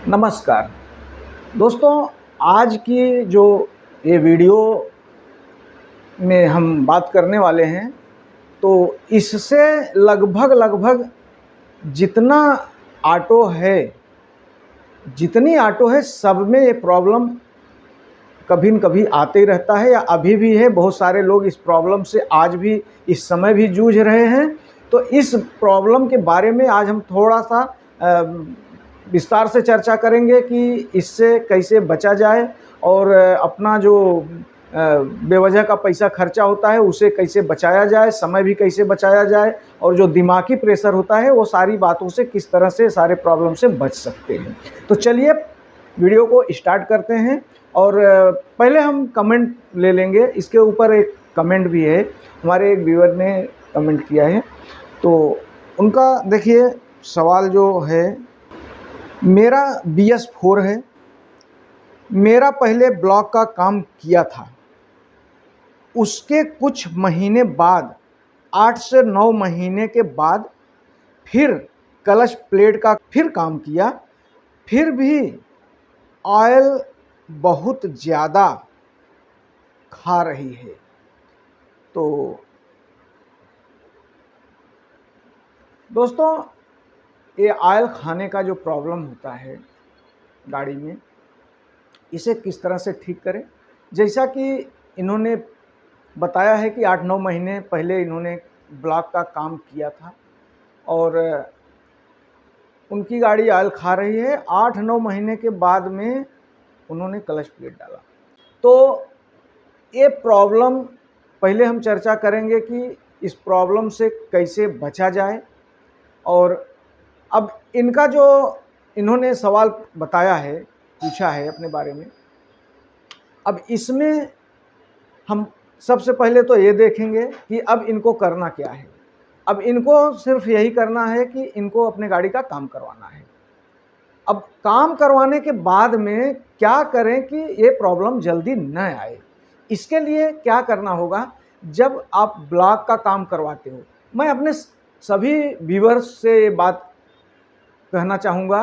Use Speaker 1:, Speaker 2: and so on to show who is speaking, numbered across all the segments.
Speaker 1: नमस्कार दोस्तों, आज की जो ये वीडियो में हम बात करने वाले हैं, तो इससे लगभग जितना ऑटो है जितनी ऑटो है सब में ये प्रॉब्लम कभी न कभी आते ही रहता है या अभी भी है। बहुत सारे लोग इस प्रॉब्लम से आज भी इस समय भी जूझ रहे हैं। तो इस प्रॉब्लम के बारे में आज हम थोड़ा सा विस्तार से चर्चा करेंगे कि इससे कैसे बचा जाए और अपना जो बेवजह का पैसा खर्चा होता है उसे कैसे बचाया जाए, समय भी कैसे बचाया जाए और जो दिमागी प्रेशर होता है वो सारी बातों से किस तरह से सारे प्रॉब्लम से बच सकते हैं। तो चलिए वीडियो को स्टार्ट करते हैं। और पहले हम कमेंट ले लेंगे। इसके ऊपर एक कमेंट भी है, हमारे एक व्यूअर ने कमेंट किया है, तो उनका देखिए सवाल जो है, मेरा BS4 है, मेरा पहले ब्लॉक का काम किया था, उसके कुछ महीने बाद 8 से 9 महीने के बाद फिर क्लच प्लेट का फिर काम किया, फिर भी ऑयल बहुत ज़्यादा खा रही है। तो दोस्तों, ये ऑयल खाने का जो प्रॉब्लम होता है गाड़ी में, इसे किस तरह से ठीक करें। जैसा कि इन्होंने बताया है कि 8-9 महीने पहले इन्होंने ब्लॉक का काम किया था और उनकी गाड़ी ऑयल खा रही है। 8-9 महीने के बाद में उन्होंने क्लच प्लेट डाला। तो ये प्रॉब्लम पहले हम चर्चा करेंगे कि इस प्रॉब्लम से कैसे बचा जाए। और अब इनका जो इन्होंने सवाल बताया है, पूछा है अपने बारे में, अब इसमें हम सबसे पहले तो ये देखेंगे कि अब इनको करना क्या है। अब इनको सिर्फ यही करना है कि इनको अपने गाड़ी का काम करवाना है। अब काम करवाने के बाद में क्या करें कि ये प्रॉब्लम जल्दी न आए। इसके लिए क्या करना होगा, जब आप ब्लॉक का काम करवाते हो, मैं अपने सभी व्यूअर्स से ये बात कहना चाहूँगा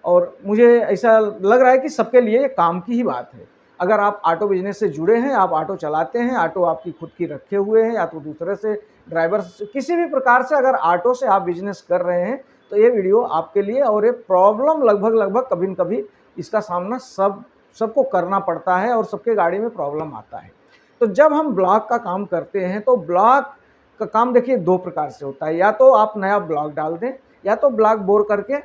Speaker 1: और मुझे ऐसा लग रहा है कि सबके लिए ये काम की ही बात है। अगर आप ऑटो बिजनेस से जुड़े हैं, आप ऑटो चलाते हैं, ऑटो आपकी खुद की रखे हुए हैं या तो दूसरे से ड्राइवर से, किसी भी प्रकार से अगर ऑटो से आप बिजनेस कर रहे हैं, तो ये वीडियो आपके लिए। और ये प्रॉब्लम लगभग कभी न कभी इसका सामना सबको करना पड़ता है और सबके गाड़ी में प्रॉब्लम आता है। तो जब हम ब्लॉक का काम करते हैं, तो ब्लॉक का काम देखिए 2 प्रकार से होता है। या तो आप नया ब्लॉक डाल दें या तो ब्लॉक बोर करके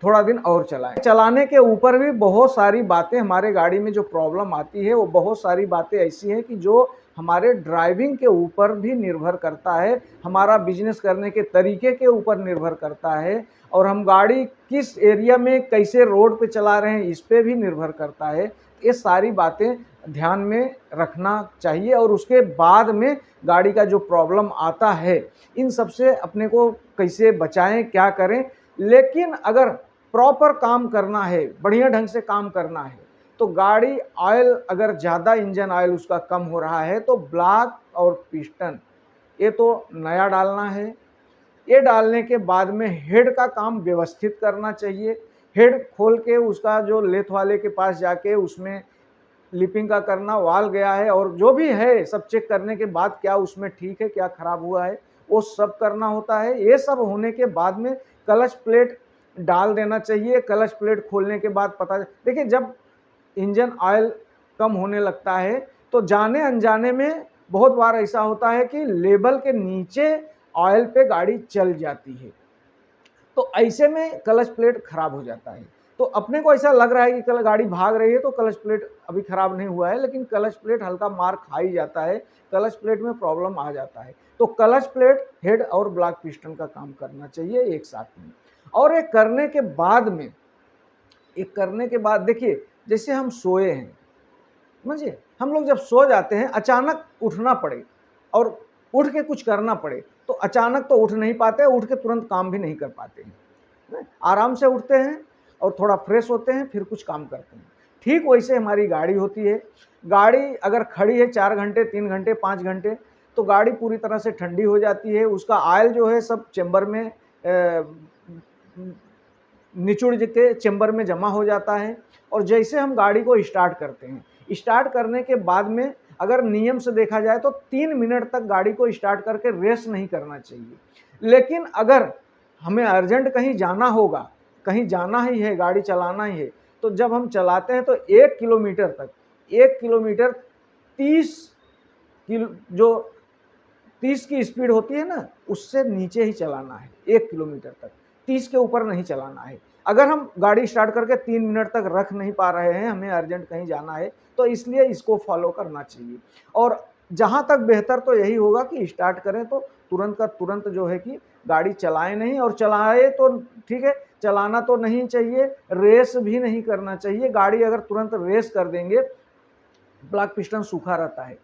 Speaker 1: थोड़ा दिन और चलाएं। चलाने के ऊपर भी बहुत सारी बातें, हमारे गाड़ी में जो प्रॉब्लम आती है वो बहुत सारी बातें ऐसी हैं कि जो हमारे ड्राइविंग के ऊपर भी निर्भर करता है, हमारा बिजनेस करने के तरीके के ऊपर निर्भर करता है और हम गाड़ी किस एरिया में कैसे रोड पे चला रहे हैं इस पे भी निर्भर करता है। ये सारी बातें ध्यान में रखना चाहिए और उसके बाद में गाड़ी का जो प्रॉब्लम आता है, इन सब से अपने को कैसे बचाएं, क्या करें। लेकिन अगर प्रॉपर काम करना है, बढ़िया ढंग से काम करना है, तो गाड़ी ऑयल अगर ज़्यादा इंजन ऑयल उसका कम हो रहा है, तो ब्लॉक और पिस्टन ये तो नया डालना है। ये डालने के बाद में हेड का काम व्यवस्थित करना चाहिए। हेड खोल के उसका जो लेथ वाले के पास जाके उसमें लिपिंग का करना, वाल गया है और जो भी है सब चेक करने के बाद क्या उसमें ठीक है, क्या खराब हुआ है, वो सब करना होता है। ये सब होने के बाद में क्लच प्लेट डाल देना चाहिए। क्लच प्लेट खोलने के बाद पता, देखिए जब इंजन ऑयल कम होने लगता है तो जाने अनजाने में बहुत बार ऐसा होता है कि लेवल के नीचे ऑयल पे गाड़ी चल जाती है, तो ऐसे में क्लच प्लेट खराब हो जाता है। तो अपने को ऐसा लग रहा है कि गाड़ी भाग रही है तो क्लच प्लेट अभी खराब नहीं हुआ है, लेकिन क्लच प्लेट हल्का मार खा ही जाता है, क्लच प्लेट में प्रॉब्लम आ जाता है। तो क्लच प्लेट, हेड और ब्लॉक पिस्टन का काम करना चाहिए एक साथ में। और ये करने के बाद देखिए, जैसे हम सोए हैं, समझिए हम लोग जब सो जाते हैं, अचानक उठना पड़े और उठ के कुछ करना पड़े, तो अचानक तो उठ नहीं पाते, उठ के तुरंत काम भी नहीं कर पाते हैं। आराम से उठते हैं और थोड़ा फ्रेश होते हैं, फिर कुछ काम करते हैं। ठीक वैसे हमारी गाड़ी होती है। गाड़ी अगर खड़ी है 4 घंटे, 3 घंटे, 5 घंटे, तो गाड़ी पूरी तरह से ठंडी हो जाती है। उसका ऑयल जो है सब चेंबर में निचुड़ के चेंबर में जमा हो जाता है। और जैसे हम गाड़ी को स्टार्ट करते हैं, स्टार्ट करने के बाद में अगर नियम से देखा जाए तो 3 मिनट तक गाड़ी को स्टार्ट करके रेस्ट नहीं करना चाहिए। लेकिन अगर हमें अर्जेंट कहीं जाना होगा, कहीं जाना ही है, गाड़ी चलाना ही है, तो जब हम चलाते हैं तो 1 किलोमीटर तक, 1 किलोमीटर 30 किलो जो 30 की स्पीड होती है ना, उससे नीचे ही चलाना है। 1 किलोमीटर तक 30 के ऊपर नहीं चलाना है। अगर हम गाड़ी स्टार्ट करके 3 मिनट तक रख नहीं पा रहे हैं, हमें अर्जेंट कहीं जाना है, तो इसलिए इसको फॉलो करना चाहिए। और जहाँ तक बेहतर तो यही होगा कि स्टार्ट करें तो तुरंत का तुरंत जो है कि गाड़ी चलाएं नहीं, और चलाए तो ठीक है, चलाना तो नहीं चाहिए, रेस भी नहीं करना चाहिए। गाड़ी अगर तुरंत रेस कर देंगे, ब्लॉक पिस्टन सूखा रहता है,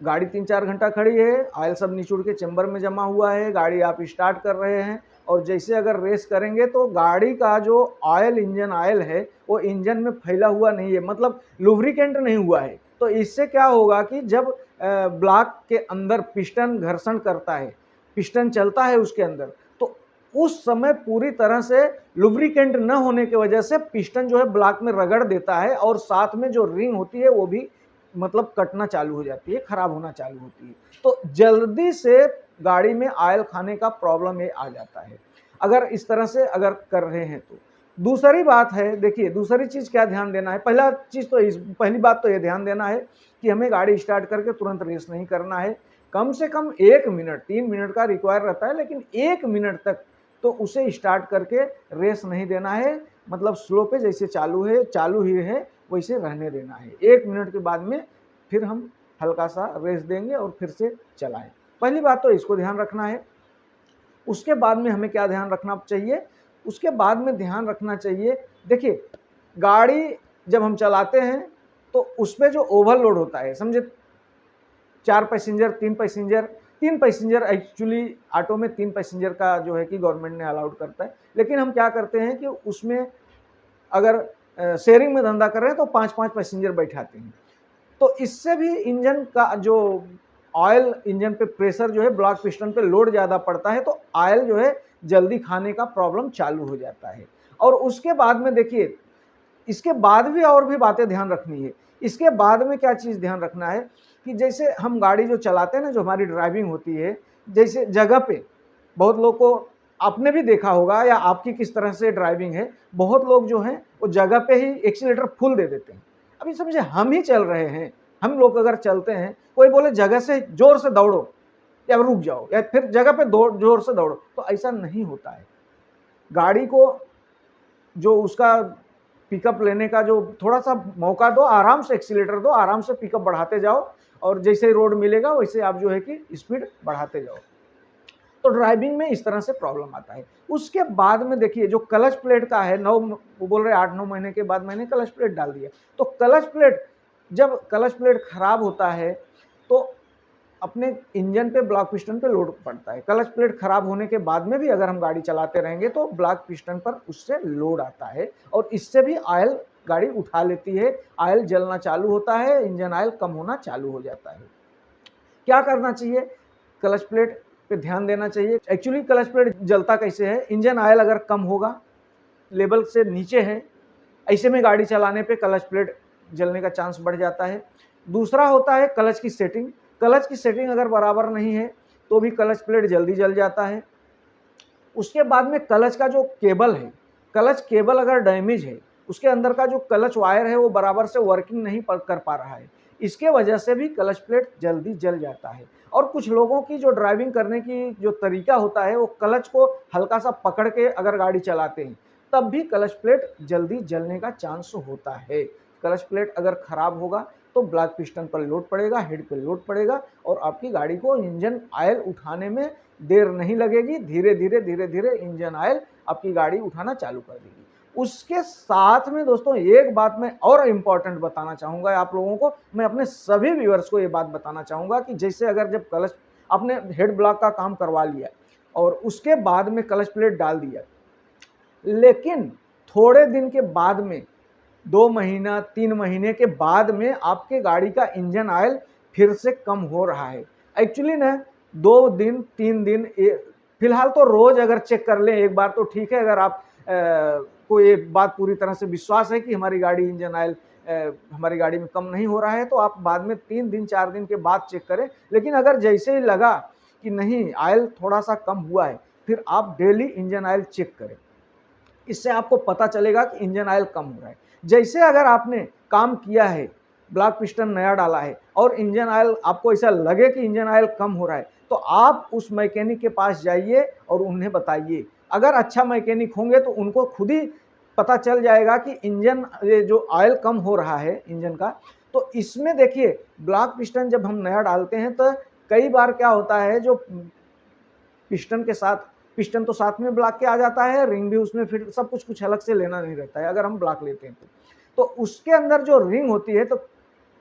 Speaker 1: गाड़ी 3-4 घंटा खड़ी है, ऑयल सब निचुड़ के चेंबर में जमा हुआ है, गाड़ी आप स्टार्ट कर रहे हैं और जैसे अगर रेस करेंगे तो गाड़ी का जो ऑयल, इंजन ऑयल है, वो इंजन में फैला हुआ नहीं है, मतलब लुब्रिकेंट नहीं हुआ है। तो इससे क्या होगा कि जब ब्लॉक के अंदर पिस्टन घर्षण करता है, पिस्टन चलता है उसके अंदर, तो उस समय पूरी तरह से लुब्रिकेंट न होने की वजह से पिस्टन जो है ब्लॉक में रगड़ देता है और साथ में जो रिंग होती है वो भी मतलब कटना चालू हो जाती है, खराब होना चालू होती है। तो जल्दी से गाड़ी में ऑयल खाने का प्रॉब्लम ये आ जाता है, अगर इस तरह से अगर कर रहे हैं तो। दूसरी बात है, देखिए दूसरी चीज़ क्या ध्यान देना है, पहली बात तो ये ध्यान देना है कि हमें गाड़ी स्टार्ट करके तुरंत रेस नहीं करना है। कम से कम 1 मिनट, 3 मिनट का रिक्वायर रहता है, लेकिन 1 मिनट तक तो उसे स्टार्ट करके रेस नहीं देना है, मतलब स्लो पे जैसे चालू ही है वैसे रहने देना है। 1 मिनट के बाद में फिर हम हल्का सा रेस देंगे और फिर से चलाएं। पहली बात तो इसको ध्यान रखना है। उसके बाद में हमें क्या ध्यान रखना चाहिए, उसके बाद में ध्यान रखना चाहिए, देखिए गाड़ी जब हम चलाते हैं तो उसमें जो ओवरलोड होता है, समझे 4 passenger, 3 passenger, 3 passenger actually auto में 3 पैसेंजर का जो है कि गवर्नमेंट ने अलाउड करता है, लेकिन हम क्या करते हैं कि उसमें अगर शेयरिंग में धंधा कर रहे हैं तो 5-5 पैसेंजर बैठाते हैं। तो इससे भी इंजन का जो ऑयल, इंजन पे प्रेशर जो है ब्लॉक पिस्टन पे लोड ज़्यादा पड़ता है, तो ऑयल जो है जल्दी खाने का प्रॉब्लम चालू हो जाता है। और उसके बाद में देखिए, इसके बाद भी और भी बातें ध्यान रखनी है। इसके बाद में क्या चीज़ ध्यान रखना है कि जैसे हम गाड़ी जो चलाते हैं ना, जो हमारी ड्राइविंग होती है, जैसे जगह पे बहुत लोग को आपने भी देखा होगा या आपकी किस तरह से ड्राइविंग है, बहुत लोग जो हैं वो जगह पे ही एक्सीलेटर फुल दे देते हैं। अभी समझे हम ही चल रहे हैं, हम लोग अगर चलते हैं, कोई बोले जगह से जोर से दौड़ो या रुक जाओ या फिर जगह पे जोर से दौड़ो, तो ऐसा नहीं होता है। गाड़ी को जो उसका पिकअप लेने का जो थोड़ा सा मौका दो, आराम से एक्सीलेटर दो, आराम से पिकअप बढ़ाते जाओ और जैसे रोड मिलेगा वैसे आप जो है कि स्पीड बढ़ाते जाओ। तो ड्राइविंग में इस तरह से प्रॉब्लम आता है। उसके बाद में देखिए जो क्लच प्लेट का है, वो बोल रहे 8-9 महीने के बाद मैंने क्लच प्लेट डाल दिया। तो क्लच प्लेट, जब क्लच प्लेट खराब होता है तो अपने इंजन पे, ब्लॉक पिस्टन पे लोड पड़ता है। क्लच प्लेट खराब होने के बाद में भी अगर हम गाड़ी चलाते रहेंगे तो ब्लॉक पिस्टन पर उससे लोड आता है और इससे भी ऑयल गाड़ी उठा लेती है, ऑयल जलना चालू होता है, इंजन ऑयल कम होना चालू हो जाता है। क्या करना चाहिए, क्लच प्लेट पे ध्यान देना चाहिए। एक्चुअली क्लच प्लेट जलता कैसे है, इंजन ऑयल अगर कम होगा, लेवल से नीचे है, ऐसे में गाड़ी चलाने पे क्लच प्लेट जलने का चांस बढ़ जाता है। दूसरा होता है क्लच की सेटिंग। क्लच की सेटिंग अगर बराबर नहीं है तो भी क्लच प्लेट जल्दी जल जाता है। उसके बाद में क्लच का जो केबल है, क्लच केबल अगर डैमेज है, उसके अंदर का जो क्लच वायर है वो बराबर से वर्किंग नहीं कर पा रहा है, इसके वजह से भी क्लच प्लेट जल्दी जल जाता है। और कुछ लोगों की जो ड्राइविंग करने की जो तरीका होता है, वो क्लच को हल्का सा पकड़ के अगर गाड़ी चलाते हैं तब भी क्लच प्लेट जल्दी जलने का चांस होता है। क्लच प्लेट अगर खराब होगा तो ब्लॉक पिस्टन पर लोड पड़ेगा, हेड पर लोड पड़ेगा और आपकी गाड़ी को इंजन ऑयल उठाने में देर नहीं लगेगी, धीरे धीरे इंजन ऑयल आपकी गाड़ी उठाना चालू कर देगी। उसके साथ में दोस्तों एक बात मैं और इम्पॉर्टेंट बताना चाहूँगा आप लोगों को, मैं अपने सभी व्यूअर्स को ये बात बताना चाहूँगा कि जैसे अगर जब क्लच आपने हेड ब्लॉक का काम करवा लिया और उसके बाद में क्लच प्लेट डाल दिया, लेकिन थोड़े दिन के बाद में 2 महीना 3 महीने के बाद में आपके गाड़ी का इंजन ऑयल फिर से कम हो रहा है। एक्चुअली ना 2 दिन 3 दिन फिलहाल तो रोज अगर चेक कर लें एक बार तो ठीक है, अगर आप को ये बात पूरी तरह से विश्वास है कि हमारी गाड़ी इंजन ऑयल हमारी गाड़ी में कम नहीं हो रहा है, तो आप बाद में 3 दिन 4 दिन के बाद चेक करें। लेकिन अगर जैसे ही लगा कि नहीं ऑयल थोड़ा सा कम हुआ है, फिर आप डेली इंजन ऑयल चेक करें। इससे आपको पता चलेगा कि इंजन ऑयल कम हो रहा है। जैसे अगर आपने काम किया है, ब्लॉक पिस्टन नया डाला है और इंजन ऑयल आपको ऐसा लगे कि इंजन ऑयल कम हो रहा है, तो आप उस मैकेनिक के पास जाइए और उन्हें बताइए। अगर अच्छा मैकेनिक होंगे तो उनको खुद ही पता चल जाएगा कि इंजन ये जो ऑयल कम हो रहा है इंजन का, तो इसमें देखिए ब्लॉक पिस्टन जब हम नया डालते हैं तो कई बार क्या होता है, जो पिस्टन के साथ पिस्टन तो साथ में ब्लॉक के आ जाता है, रिंग भी उसमें, फिर सब कुछ अलग से लेना नहीं रहता है अगर हम ब्लॉक लेते हैं तो उसके अंदर जो रिंग होती है, तो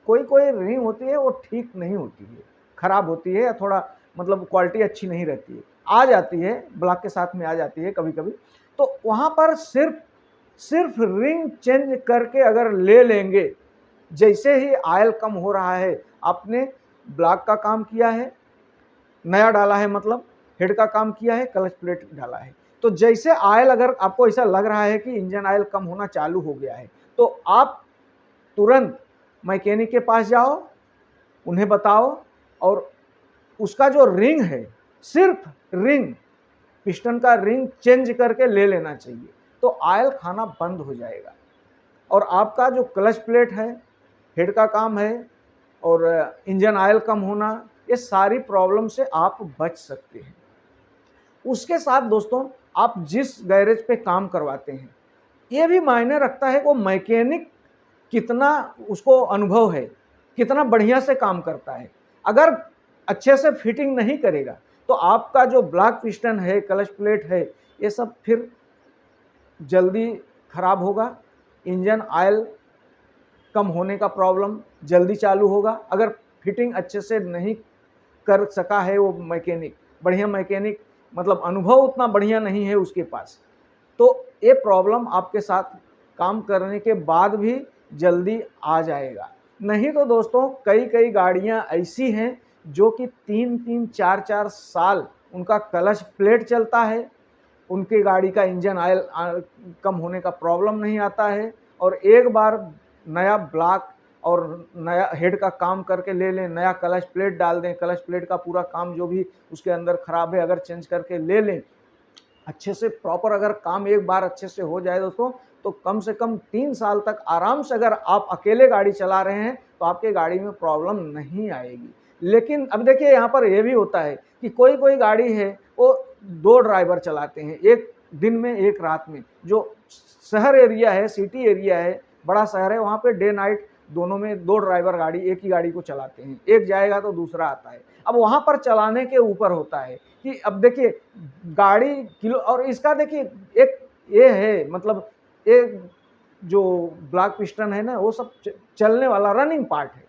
Speaker 1: कोई कोई रिंग होती है वो ठीक नहीं होती है, खराब होती है या थोड़ा मतलब क्वालिटी अच्छी नहीं रहती है, आ जाती है ब्लॉक के साथ में आ जाती है कभी कभी। तो वहाँ पर सिर्फ रिंग चेंज करके अगर ले लेंगे, जैसे ही ऑयल कम हो रहा है, आपने ब्लॉक का काम किया है, नया डाला है, मतलब हेड का काम किया है, क्लच प्लेट डाला है, तो जैसे ऑयल अगर आपको ऐसा लग रहा है कि इंजन ऑयल कम होना चालू हो गया है, तो आप तुरंत मैकेनिक के पास जाओ, उन्हें बताओ और उसका जो रिंग है, सिर्फ रिंग, पिस्टन का रिंग चेंज करके ले लेना चाहिए, तो ऑयल खाना बंद हो जाएगा और आपका जो क्लच प्लेट है, हेड का काम है और इंजन ऑयल कम होना, ये सारी प्रॉब्लम से आप बच सकते हैं। उसके साथ दोस्तों, आप जिस गैरेज पे काम करवाते हैं, ये भी मायने रखता है वो मैकेनिक कितना उसको अनुभव है, कितना बढ़िया से काम करता है। अगर अच्छे से फिटिंग नहीं करेगा तो आपका जो ब्लॉक पिस्टन है, क्लच प्लेट है, ये सब फिर जल्दी खराब होगा, इंजन ऑयल कम होने का प्रॉब्लम जल्दी चालू होगा। अगर फिटिंग अच्छे से नहीं कर सका है वो मैकेनिक, बढ़िया मैकेनिक, मतलब अनुभव उतना बढ़िया नहीं है उसके पास, तो ये प्रॉब्लम आपके साथ काम करने के बाद भी जल्दी आ जाएगा। नहीं तो दोस्तों, कई गाड़ियां ऐसी हैं जो कि 3-3 4-4 साल उनका क्लच प्लेट चलता है, उनकी गाड़ी का इंजन ऑयल कम होने का प्रॉब्लम नहीं आता है, और एक बार नया ब्लॉक और नया हेड का काम करके ले लें, नया क्लच प्लेट डाल दें, क्लच प्लेट का पूरा काम जो भी उसके अंदर खराब है अगर चेंज करके ले लें, अच्छे से प्रॉपर अगर काम एक बार अच्छे से हो जाए दोस्तों, तो कम से कम 3 साल तक आराम से अगर आप अकेले गाड़ी चला रहे हैं तो आपके गाड़ी में प्रॉब्लम नहीं आएगी। लेकिन अब देखिए यहाँ पर यह भी होता है कि कोई गाड़ी है वो 2 ड्राइवर चलाते हैं, एक दिन में एक रात में। जो शहर एरिया है, सिटी एरिया है, बड़ा शहर है, वहाँ पे डे नाइट दोनों में 2 ड्राइवर गाड़ी एक ही गाड़ी को चलाते हैं, एक जाएगा तो दूसरा आता है। अब वहाँ पर चलाने के ऊपर होता है कि अब देखिए गाड़ी किलो, और इसका देखिए एक ये है, मतलब एक जो ब्लॉक पिस्टन है ना, वो सब चलने वाला रनिंग पार्ट है।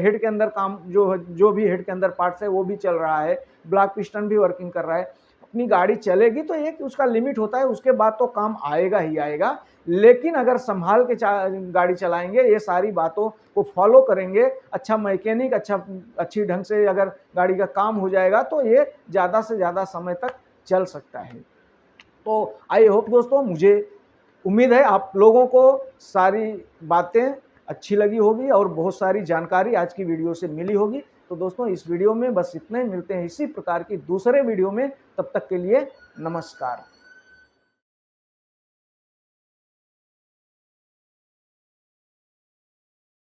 Speaker 1: हेड के अंदर काम जो भी हेड के अंदर पार्ट्स है वो भी चल रहा है, ब्लॉक पिस्टन भी वर्किंग कर रहा है। अपनी गाड़ी चलेगी तो एक उसका लिमिट होता है, उसके बाद तो काम आएगा ही आएगा। लेकिन अगर संभाल के गाड़ी चलाएंगे, ये सारी बातों को फॉलो करेंगे, अच्छा मैकेनिक अच्छी ढंग से अगर गाड़ी का काम हो जाएगा तो ये ज़्यादा से ज़्यादा समय तक चल सकता है। तो आई होप दोस्तों, मुझे उम्मीद है आप लोगों को सारी बातें अच्छी लगी होगी और बहुत सारी जानकारी आज की वीडियो से मिली होगी। तो दोस्तों, इस वीडियो में बस इतना ही, मिलते हैं इसी प्रकार की दूसरे वीडियो में, तब तक के लिए नमस्कार।